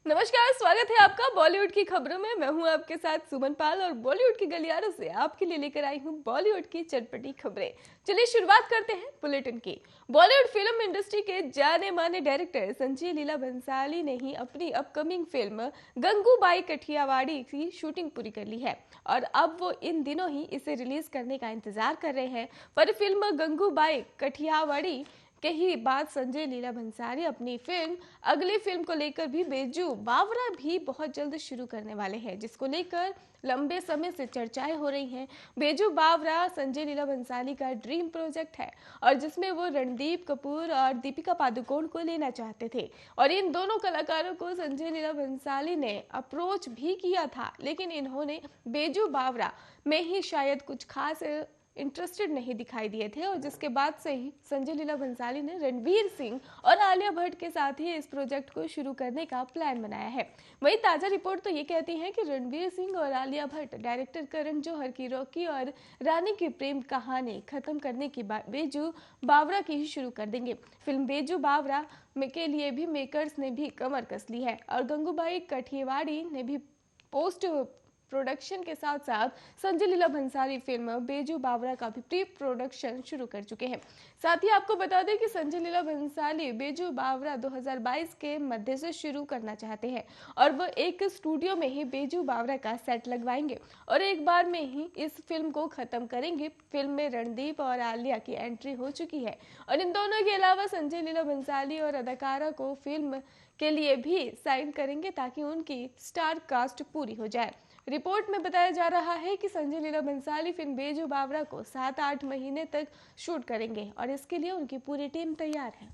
नमस्कार, स्वागत है आपका बॉलीवुड की खबरों में। मैं हूं आपके साथ सुमन पाल और बॉलीवुड की गलियारों से आपके लिए लेकर आई हूं बॉलीवुड की चटपटी खबरें। चलिए शुरुआत करते हैं बुलेटिन की। बॉलीवुड फिल्म इंडस्ट्री के जाने माने डायरेक्टर संजय लीला भंसाली ने ही अपनी अपकमिंग फिल्म गंगूबाई कठियावाड़ी की शूटिंग पूरी कर ली है और अब वो इन दिनों ही इसे रिलीज करने का इंतजार कर रहे हैं। पर फिल्म गंगूबाई कठियावाड़ी के ही बाद संजय लीला भंसाली अपनी अगली फिल्म को लेकर भी बेजू बावरा भी बहुत जल्द शुरू करने वाले हैं, जिसको लेकर लंबे समय से चर्चाएं हो रही हैं। बेजू बावरा संजय लीला भंसाली का ड्रीम प्रोजेक्ट है और जिसमें वो रणदीप कपूर और दीपिका पादुकोण को लेना चाहते थे और इन दोनों कलाकारों को संजय लीला भंसाली ने अप्रोच भी किया था, लेकिन इन्होंने बेजू बावरा में ही शायद कुछ खास इंटरेस्टेड नहीं दिखाई दिए थे और जिसके बाद से ही संजय लीला भंसाली ने रणवीर सिंह और आलिया भट्ट के साथ ही इस प्रोजेक्ट को शुरू करने का प्लान बनाया है। वहीं ताजा रिपोर्ट तो ये कहती है कि रणवीर सिंह और आलिया भट्ट डायरेक्टर करण जौहर की रॉकी और रानी की प्रेम कहानी खत्म करने की बेजू बावरा की ही शुरू कर देंगे। फिल्म बेजू बावरा के लिए भी मेकर्स ने भी कमर कस ली है और गंगूबाई कठियावाड़ी ने भी पोस्ट प्रोडक्शन के साथ साथ संजय लीला भंसाली फिल्म बेजू बावरा का भी प्री प्रोडक्शन शुरू कर चुके हैं। साथ ही आपको बता दें कि संजय लीला भंसाली बेजू बावरा 2022 के मध्य से शुरू करना चाहते हैं और वह एक स्टूडियो में ही बेजू बावरा का सेट लगवाएंगे और एक बार में ही इस फिल्म को खत्म करेंगे। फिल्म में रणदीप और आलिया की एंट्री हो चुकी है और इन दोनों के अलावा संजय लीला भंसाली और अदाकारा को फिल्म के लिए भी साइन करेंगे ताकि उनकी स्टार कास्ट पूरी हो जाए। रिपोर्ट में बताया जा रहा है कि संजय लीला भंसाली फिल्म बेजू बावरा को 7-8 महीने तक शूट करेंगे और इसके लिए उनकी पूरी टीम तैयार है।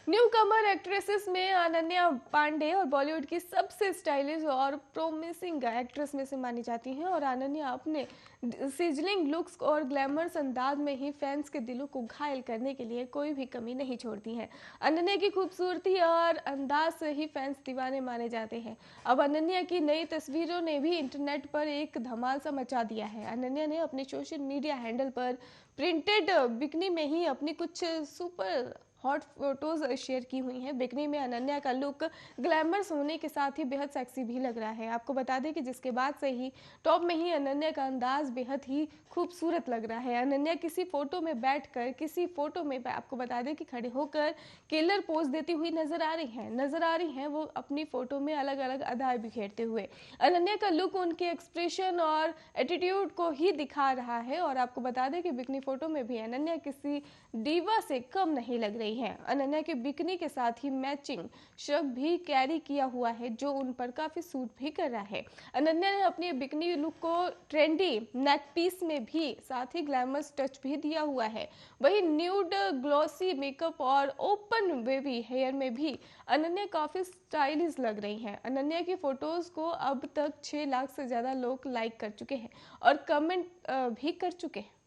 न्यू कमर एक्ट्रेसेस में अनन्या पांडे और बॉलीवुड की सबसे स्टाइलिश और प्रोमिसिंग एक्ट्रेस में से मानी जाती हैं और अनन्या अपने सिजलिंग लुक्स और ग्लैमरस अंदाज में ही फैंस के दिलों को घायल करने के लिए कोई भी कमी नहीं छोड़ती हैं। अनन्या की खूबसूरती और अंदाज से ही फैंस दीवाने माने जाते हैं। अब अनन्या की नई तस्वीरों ने भी इंटरनेट पर एक धमाल सा मचा दिया है। अनन्या ने अपने सोशल मीडिया हैंडल पर प्रिंटेड बिकनी में ही अपनी कुछ सुपर हॉट फोटोज शेयर की हुई हैं। बिकनी में अनन्या का लुक ग्लैमरस होने के साथ ही बेहद सेक्सी भी लग रहा है। आपको बता दें कि जिसके बाद से ही टॉप में ही अनन्या का अंदाज बेहद ही खूबसूरत लग रहा है। अनन्या किसी फोटो में बैठकर, किसी फोटो में आपको बता दें कि खड़े होकर किलर पोज देती हुई नजर आ रही हैं वो अपनी फोटो में अलग अलग अदाएं बिखेरते हुए। अनन्या का लुक उनके एक्सप्रेशन और एटीट्यूड को ही दिखा रहा है और आपको बता दें कि बिकनी फोटो में भी अनन्या किसी डीवा से कम नहीं लग रही है। अनन्या के बिकनी के साथ ही मैचिंग शर्ट भी कैरी किया हुआ है जो उन पर काफी सूट भी कर रहा है। अनन्या ने अपनी बिकनी लुक को ट्रेंडी नेक पीस में भी साथ ही ग्लैमरस टच भी दिया हुआ है। वही न्यूड ग्लॉसी मेकअप और ओपन वेवी हेयर में भी अनन्या काफी स्टाइलिश लग रही हैं। अनन्या की फोटोज को अब तक 6 लाख से ज्यादा लोग लाइक कर चुके हैं और कमेंट भी कर चुके हैं।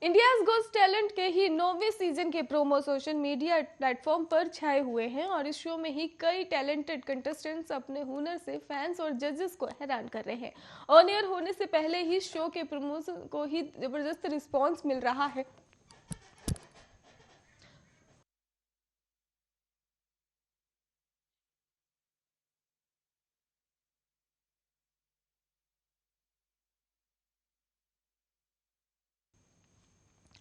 इंडियाज गोस्ट टैलेंट के ही 9वें सीजन के प्रोमो सोशल मीडिया प्लेटफॉर्म पर छाए हुए हैं और इस शो में ही कई टैलेंटेड कंटेस्टेंट्स अपने हुनर से फैंस और जजेस को हैरान कर रहे हैं। ऑन एयर होने से पहले ही शो के प्रमोशन को ही जबरदस्त रिस्पांस मिल रहा है।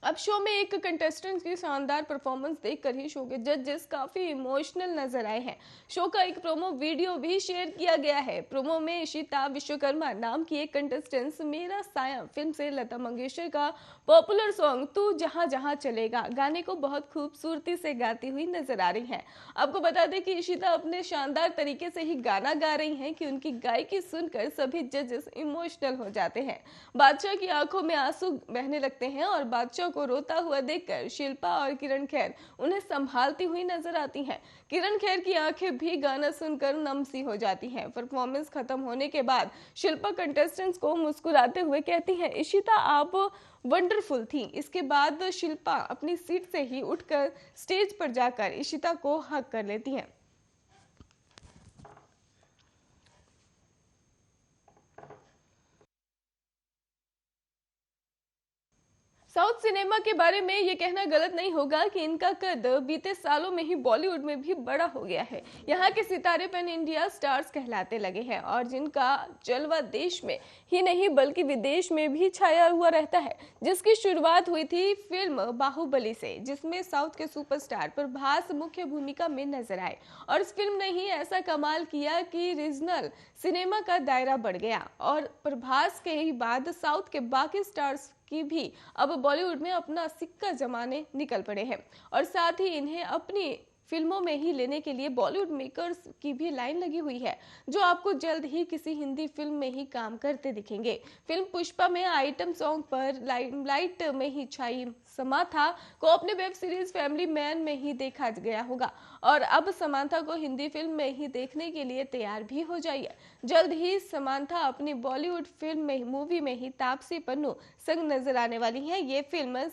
अब शो में एक कंटेस्टेंट की शानदार परफॉर्मेंस देखकर ही शो के जजेस काफी इमोशनल नजर आए हैं। शो का एक प्रोमो वीडियो भी शेयर किया गया है। प्रोमो में इशिता विश्वकर्मा नाम की एक कंटेस्टेंट मेरा साया फिल्म से लता मंगेशकर का पॉपुलर सॉन्ग तू जहां जहां चलेगा गाने को बहुत खूबसूरती से गाती हुई नजर आ रही है। आपको बता दें कि इशिता अपने शानदार तरीके से ही गाना गा रही हैं कि उनकी गायकी सुनकर सभी जजेस इमोशनल हो जाते हैं। बादशाह की आंखों में आंसू बहने लगते हैं और बादशाह को रोता हुआ देखकर शिल्पा और किरण खेर उन्हें संभालती हुई नजर आती हैं। किरण खेर की आंखें भी गाना सुनकर नम सी हो जाती हैं। परफॉर्मेंस खत्म होने के बाद शिल्पा कंटेस्टेंट्स को मुस्कुराते हुए कहती हैं, इशिता आप वंडरफुल थी। इसके बाद शिल्पा अपनी सीट से ही उठकर स्टेज पर जाकर इशिता को हग कर लेती हैं। साउथ सिनेमा के बारे में ये कहना गलत नहीं होगा कि इनका कद बीते सालों में ही बॉलीवुड में भी बड़ा हो गया है। यहाँ के सितारे पैन इंडिया स्टार्स कहलाते लगे हैं और जिनका जलवा देश में ही नहीं बल्कि विदेश में भी छाया हुआ रहता है, जिसकी शुरुआत हुई थी फिल्म बाहुबली से, जिसमें साउथ के सुपरस्टार प्रभास मुख्य भूमिका में नजर आए। और इस फिल्म ने ही ऐसा कमाल किया कि रीजनल सिनेमा का दायरा बढ़ गया और प्रभास के ही बाद साउथ के बाकी स्टार्स की भी अब बॉलीवुड में अपना सिक्का जमाने निकल पड़े हैं और साथ ही इन्हें अपनी फिल्मों में ही लेने के लिए बॉलीवुड मेकर्स की भी लाइन लगी हुई है, जो आपको जल्द ही किसी हिंदी फिल्म में ही काम करते दिखेंगे। फिल्म पुष्पा में आइटम सॉन्ग पर लाइमलाइट में ही छाई समांथा को अपने वेब सीरीज फैमिली मैन में ही देखा गया होगा और अब समांथा को हिंदी फिल्म में ही देखने के लिए तैयार भी हो जाइए। जल्द ही समांथा अपनी बॉलीवुड फिल्म में मूवी में ही तापसी पन्नू संग नजर आने वाली है। ये फिल्म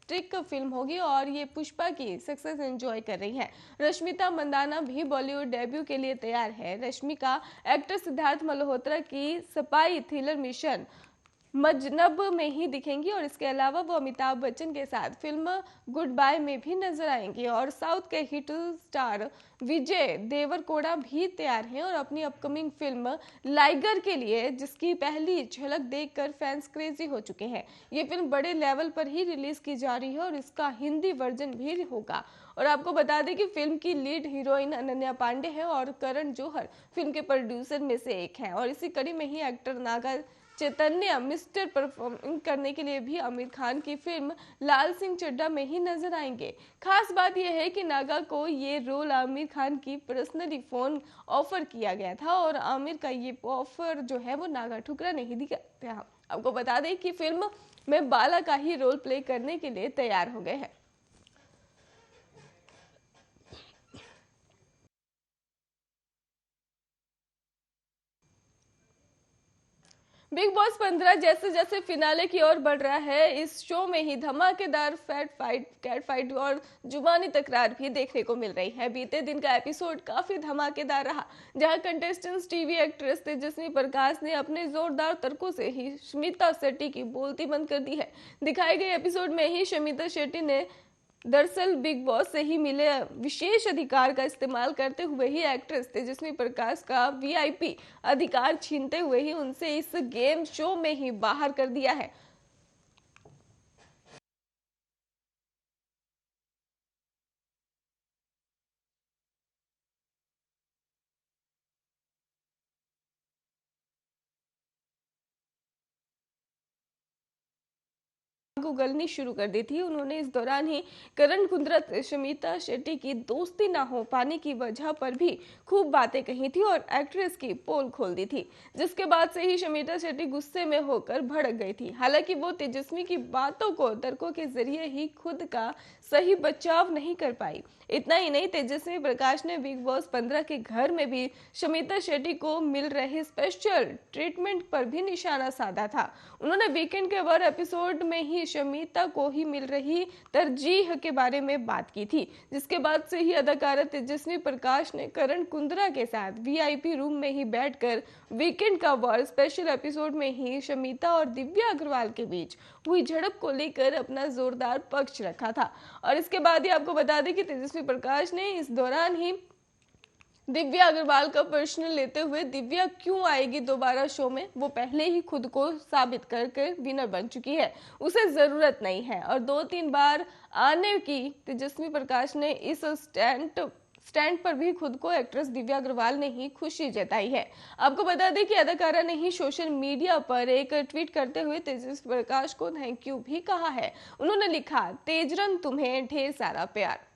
ट्रिक फिल्म होगी और ये पुष्पा की सक्सेस एंजॉय कर रही है। रश्मिका मंदाना भी बॉलीवुड डेब्यू के लिए तैयार है। रश्मिका एक्टर सिद्धार्थ मल्होत्रा की स्पाई थ्रिलर मिशन मजनब में ही दिखेंगी और इसके अलावा वो अमिताभ बच्चन के साथ फिल्म गुड बाय में भी नजर आएंगी। और साउथ के हिट स्टार विजय देवरकोड़ा भी तैयार हैं और अपनी अपकमिंग फिल्म लाइगर के लिए, जिसकी पहली झलक देखकर फैंस क्रेजी हो चुके हैं। ये फिल्म बड़े लेवल पर ही रिलीज की जा रही है और इसका हिंदी वर्जन भी होगा। और आपको बता दें कि फिल्म की लीड हीरोइन अनन्या पांडे है और करण जौहर फिल्म के प्रोड्यूसर में से एक है। और इसी कड़ी में ही actor Naga Chaitanya mister performing करने के लिए भी आमिर खान की फिल्म लाल सिंह चड्ढा में ही नजर आएंगे। खास बात यह है कि नागा को ये रोल आमिर खान की पर्सनली फोन ऑफर किया गया था और आमिर का ये ऑफर जो है वो नागा ठुकरा नहीं दिया। आपको बता दें कि फिल्म में बाला का ही रोल प्ले करने के लिए तैयार हो गए हैं। बिग बॉस 15 जैसे जैसे फिनाले की ओर बढ़ रहा है, इस शो में ही धमाकेदार कैट फाइट और जुबानी तकरार भी देखने को मिल रही है। बीते दिन का एपिसोड काफी धमाकेदार रहा, जहां contestants TV actress Tejasswi Prakash ने अपने जोरदार तर्कों से ही शमिता शेट्टी की बोलती बंद कर दी है। दिखाए गए एपिसोड में ही शमिता शेट्टी ने दरअसल बिग बॉस से ही मिले विशेष अधिकार का इस्तेमाल करते हुए ही एक्ट्रेस तेजस्वी प्रकाश का वीआईपी अधिकार छीनते हुए ही उनसे इस गेम शो में ही बाहर कर दिया है। उगलनी शुरू कर दी थी। उन्होंने इस दौरान ही करण कुंद्रा शमिता शेट्टी की दोस्ती ना हो पाने की वजह पर भी खूब बातें कही थी और एक्ट्रेस की पोल खोल दी थी, जिसके बाद से ही शमिता शेट्टी गुस्से में होकर भड़क गई थी। हालांकि वो तेजस्वी की बातों को तर्कों के जरिए ही खुद का सही बचाव नहीं कर पाई। इतना ही नहीं, तेजस्वी प्रकाश ने बिग बॉस 15 के घर में भी शमिता शेट्टी को मिल रहे स्पेशल ट्रीटमेंट पर भी निशाना साधा था। उन्होंने वीकेंड के वर एपिसोड में ही शमिता को ही मिल रही तरजीह के बारे में बात की थी, जिसके बाद से ही अदाकारा तेजस्वी प्रकाश ने करण कुंद्रा के साथ वीआईपी रूम में ही बैठकर वीकेंड का वॉर स्पेशल एपिसोड में ही शमिता और दिव्या अग्रवाल के बीच हुई झड़प को लेकर अपना जोरदार पक्ष रखा था। और इसके बाद ही आपको बता दें कि तेजस्वी प्रकाश ने इस दौरान ही दिव्या अग्रवाल का पर्सनल लेते हुए दिव्या क्यों आएगी दोबारा शो में, वो पहले ही खुद को साबित करके विनर बन चुकी है, उसे जरूरत नहीं है। और 2-3 बार आने की तेजस्वी प्रकाश ने इस स्टैंड पर भी खुद को एक्ट्रेस दिव्या अग्रवाल ने ही खुशी जताई है। आपको बता दें कि अदाकारा ने ही सोशल मीडिया पर एक ट्वीट करते हुए तेजस्वी प्रकाश को थैंक यू भी कहा है। उन्होंने लिखा, तेजरन तुम्हें ढेर सारा प्यार।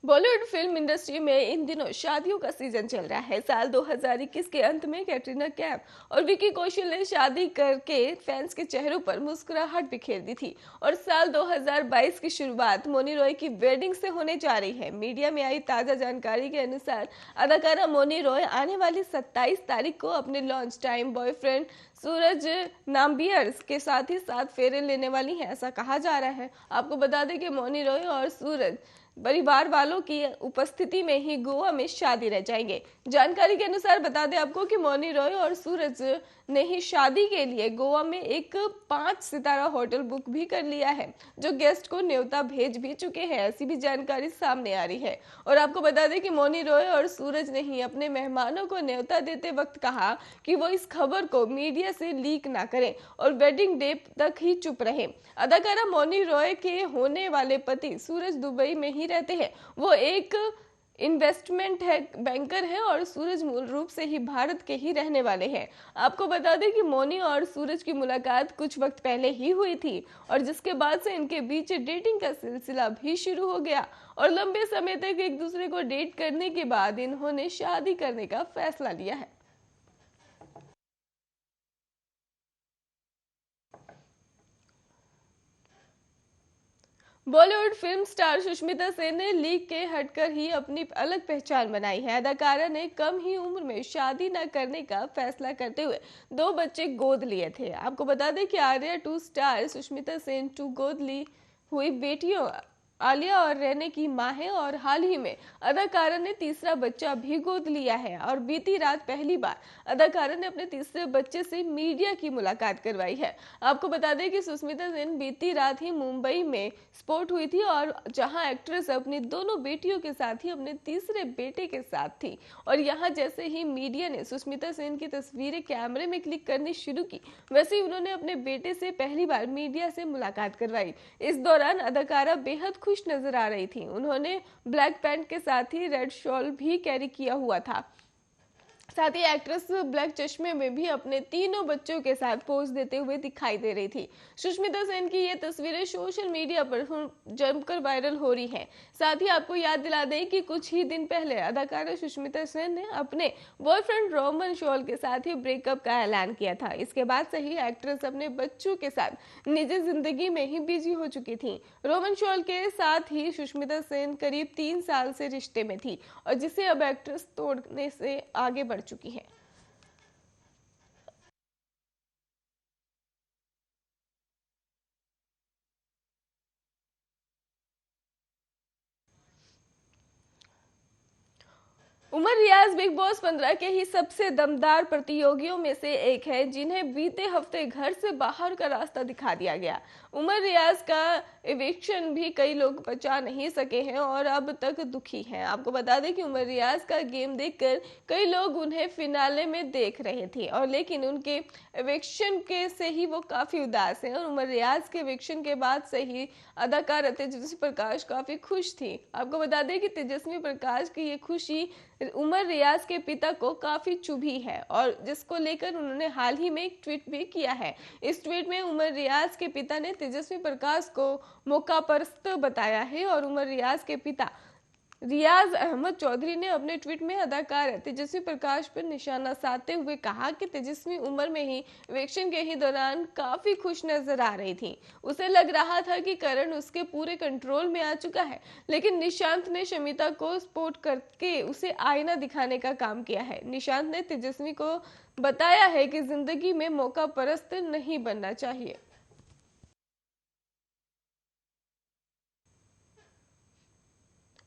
बॉलीवुड फिल्म इंडस्ट्री में इन दिनों शादियों का सीजन चल रहा है। साल 2021 के अंत में कैटरीना कैफ और विकी कौशल ने शादी करके फैंस के चेहरों पर मुस्कुराहट बिखेर दी थी और साल 2022 की शुरुआत मोनी रॉय की वेडिंग से होने जा रही है। मीडिया में आई ताजा जानकारी के अनुसार अदाकारा मोनी रॉय आने वाली 27 तारीख को अपने लॉन्च टाइम बॉयफ्रेंड सूरज नाम्बियर के साथ ही 7 फेरे लेने वाली हैं, ऐसा कहा जा रहा है। आपको बता दें कि मोनी रॉय और सूरज परिवार वालों की उपस्थिति में ही गोवा में शादी रह जाएंगे। जानकारी के अनुसार बता दें आपको कि मौनी रॉय और सूरज ने ही शादी के लिए गोवा में एक 5 सितारा होटल बुक भी कर लिया है, जो गेस्ट को न्योता भेज भी चुके हैं, ऐसी भी जानकारी सामने आ रही है। और आपको बता दें कि मौनी रॉय और सूरज ने ही अपने मेहमानों को न्योता देते वक्त कहा कि वो इस खबर को मीडिया से लीक ना करें और वेडिंग डे तक ही चुप रहे। अदाकारा मौनी रॉय के होने वाले पति सूरज दुबई में ही रहते हैं। वो एक इन्वेस्टमेंट है बैंकर है और सूरज मूल रूप से ही भारत के ही रहने वाले हैं। आपको बता दें कि मौनी और सूरज की मुलाकात कुछ वक्त पहले ही हुई थी और जिसके बाद से इनके बीच डेटिंग का सिलसिला भी शुरू हो गया और लंबे समय तक एक दूसरे को डेट करने के बाद इन्होंने शादी करने का फैसला लिया है। बॉलीवुड फिल्म स्टार सुष्मिता सेन ने लीक के हटकर ही अपनी अलग पहचान बनाई है। अदाकारा ने कम ही उम्र में शादी न करने का फैसला करते हुए 2 बच्चे गोद लिए थे। आपको बता दें कि आर्या 2 स्टार सुष्मिता सेन 2 गोद ली हुई बेटियों आलिया और रैने की मां है और हाल ही में अदाकारा ने तीसरा बच्चा भी गोद लिया है और बीती रात पहली बार अदाकारा ने अपने तीसरे बच्चे से मीडिया की मुलाकात करवाई है। आपको बता दें कि सुष्मिता सेन बीती रात ही मुंबई में स्पॉट हुई थी और जहां एक्ट्रेस अपनी दोनों बेटियों के साथ ही अपने तीसरे बेटे के साथ थी और यहां जैसे ही मीडिया ने सुष्मिता सेन की तस्वीरें कैमरे में क्लिक करनी शुरू की, वैसे ही उन्होंने अपने बेटे से पहली बार मीडिया से मुलाकात करवाई। इस दौरान अदाकारा बेहद खुश नजर आ रही थी। उन्होंने ब्लैक पैंट के साथ ही रेड शॉल भी कैरी किया हुआ था। साथ ही एक्ट्रेस ब्लैक चश्मे में भी अपने तीनों बच्चों के साथ पोज देते हुए दिखाई दे रही थी। सुष्मिता सेन की ये तस्वीरें सोशल मीडिया पर जमकर वायरल हो रही हैं। साथ ही आपको याद दिला दें कि कुछ ही दिन पहले अदाकारा सुष्मिता सेन ने अपने बॉयफ्रेंड रोमन शॉल के साथ ही ब्रेकअप का ऐलान किया था। इसके बाद से ही एक्ट्रेस अपने बच्चों के साथ निजी जिंदगी में ही बिजी हो चुकी थी। रोमन शॉल के साथ ही सुष्मिता सेन करीब 3 साल से रिश्ते में थी और जिसे अब एक्ट्रेस तोड़ने से आगे बढ़ चुकी है। उमर रियाज बिग बॉस 15 के ही सबसे दमदार प्रतियोगियों में से एक है, जिन्हें बीते हफ्ते घर से बाहर का रास्ता दिखा दिया गया। उमर रियाज का एविक्शन भी कई लोग बचा नहीं सके हैं और अब तक दुखी हैं। आपको बता दें कि उमर रियाज का गेम देखकर कई लोग उन्हें फिनाले में देख रहे थे और लेकिन उनके एविक्शन के से ही वो काफी उदास हैं और उमर रियाज के एविक्शन के बाद से ही अदाकार तेजस्वी प्रकाश काफी खुश थी। आपको बता दें कि तेजस्वी प्रकाश की ये खुशी उमर रियाज के पिता को काफी चुभी है और जिसको लेकर उन्होंने हाल ही में एक ट्वीट भी किया है। इस ट्वीट में उमर रियाज के पिता ने तेजस्वी प्रकाश को मौकापरस्त बताया है और उमर रियाज के पिता रियाज अहमद चौधरी ने अपने ट्वीट में अदाकार तेजस्वी प्रकाश पर निशाना साधते हुए कहा कि तेजस्वी उम्र में ही इलेक्शन के ही दौरान काफी खुश नजर आ रही थी। उसे लग रहा था कि करण उसके पूरे कंट्रोल में आ चुका है, लेकिन निशांत ने शमिता को सपोर्ट करके उसे आईना दिखाने का काम किया है। निशांत ने तेजस्वी को बताया है कि जिंदगी में मौका परस्त नहीं बनना चाहिए।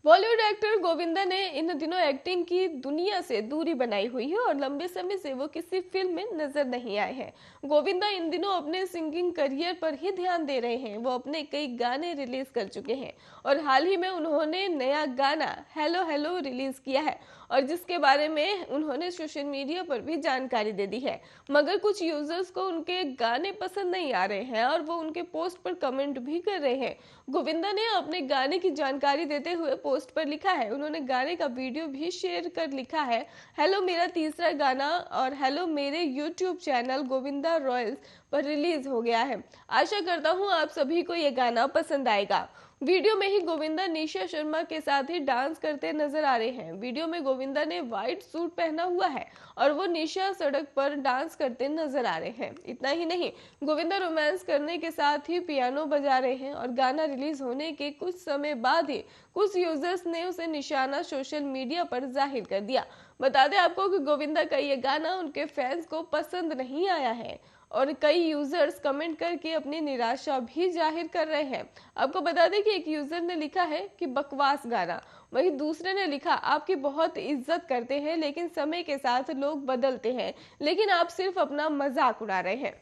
बॉलीवुड एक्टर गोविंदा ने इन दिनों एक्टिंग की दुनिया से दूरी बनाई हुई है और लंबे समय से वो किसी फिल्म में नजर नहीं आए हैं। गोविंदा इन दिनों अपने सिंगिंग करियर पर ही ध्यान दे रहे हैं। वो अपने कई गाने रिलीज कर चुके हैं और हाल ही में उन्होंने नया गाना हेलो हेलो रिलीज किया है और जिसके बारे में उन्होंने सोशल मीडिया पर भी जानकारी दे दी है। मगर कुछ यूजर्स को उनके गाने पसंद नहीं आ रहे हैं और वो उनके पोस्ट पर कमेंट भी कर रहे हैं। गोविंदा ने अपने गाने की जानकारी देते हुए पोस्ट पर लिखा है, उन्होंने गाने का वीडियो भी शेयर कर लिखा है, हेलो मेरा तीसरा गाना और हेलो मेरे यूट्यूब चैनल गोविंदा रॉयल्स पर रिलीज हो गया है। आशा करता हूँ आप सभी को ये गाना पसंद आएगा। वीडियो में ही गोविंदा निशा शर्मा के साथ ही डांस करते नजर आ रहे हैं। वीडियो में गोविंदा ने व्हाइट सूट पहना हुआ है और वो निशा सड़क पर डांस करते नजर आ रहे हैं। इतना ही नहीं, गोविंदा रोमांस करने के साथ ही पियानो बजा रहे हैं और गाना रिलीज होने के कुछ समय बाद ही कुछ यूजर्स ने उसे निशाना सोशल मीडिया पर जाहिर कर दिया। बता दें आपको कि गोविंदा का ये गाना उनके फैंस को पसंद नहीं आया है और कई यूजर्स कमेंट करके अपनी निराशा भी जाहिर कर रहे हैं। आपको बता दें कि एक यूजर ने लिखा है कि बकवास गाना, वहीं दूसरे ने लिखा आपकी बहुत इज्जत करते हैं लेकिन समय के साथ लोग बदलते हैं, लेकिन आप सिर्फ अपना मजाक उड़ा रहे हैं।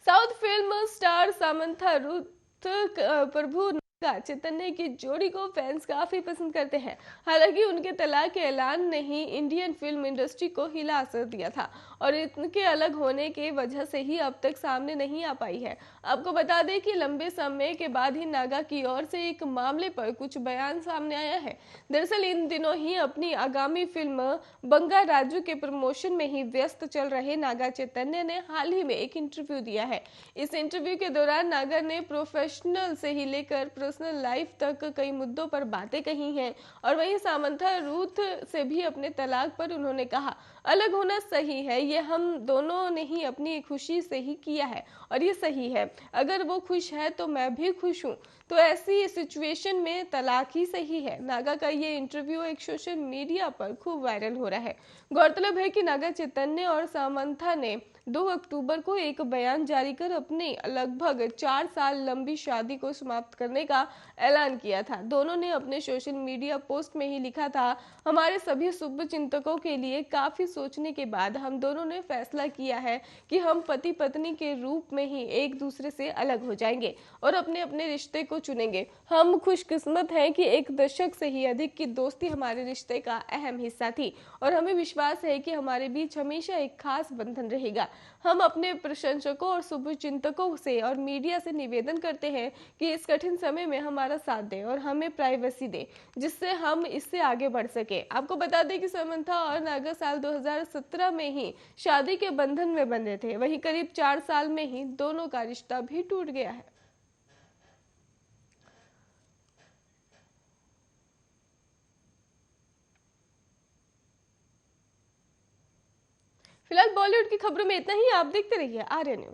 South film star Samantha Ruth Prabhu Naga Chaitanya की जोड़ी को फैंस काफी पसंद करते हैं। हालांकि उनके तलाक के ऐलान ने ही इंडियन फिल्म इंडस्ट्री को हिला कर दिया था और इनके अलग होने की वजह से ही अब तक सामने नहीं आ पाई है। आपको बता दें कि लंबे समय के बाद ही नागा की ओर से एक मामले पर कुछ बयान सामने आया है। दरअसल इन दिनों ही अपनी आगामी फिल्म बंगा राजू के प्रमोशन में ही व्यस्त चल रहे नागा चैतन्य ने हाल ही में एक इंटरव्यू दिया है। इस इंटरव्यू के दौरान नागर ने प्रोफेशनल से ही लेकर पर्सनल लाइफ तक कई मुद्दों पर बातें कही हैं और वहीं सामंथा रूथ से भी अपने तलाक पर उन्होंने कहा अलग होना सही है, ये हम दोनों ने ही अपनी खुशी से ही किया है और ये सही है। अगर वो खुश है तो मैं भी खुश हूँ, तो ऐसी सिचुएशन में तलाक ही सही है। नागा का ये इंटरव्यू एक सोशल मीडिया पर खूब वायरल हो रहा है। गौरतलब है कि नागा चैतन्य और सामंथा ने 2 अक्टूबर को एक बयान जारी कर अपनी लगभग 4 साल लंबी शादी को समाप्त करने का ऐलान किया था। दोनों ने अपने सोशल मीडिया पोस्ट में ही लिखा था, हमारे सभी शुभ चिंतकों के लिए काफी सोचने के बाद हम दोनों ने फैसला किया है कि हम पति पत्नी के रूप में ही एक दूसरे से अलग हो जाएंगे और अपने अपने रिश्ते को चुनेंगे। हम खुशकिस्मत हैं कि एक दशक से ही अधिक की दोस्ती हमारे रिश्ते का अहम हिस्सा थी और हमें विश्वास है कि हमारे बीच हमेशा एक खास बंधन रहेगा। हम अपने प्रशंसकों और शुभचिंतकों से और मीडिया से निवेदन करते हैं कि इस कठिन समय में हमारा साथ दें और हमें प्राइवेसी दें, जिससे हम इससे आगे बढ़ सके। आपको बता दें कि सामंथा और नागा साल 2017 में ही शादी के बंधन में बंधे थे, वहीं करीब 4 साल में ही दोनों का रिश्ता भी टूट गया है। फिलहाल बॉलीवुड की खबरों में इतना ही। आप देखते रहिए आर्य न्यूज।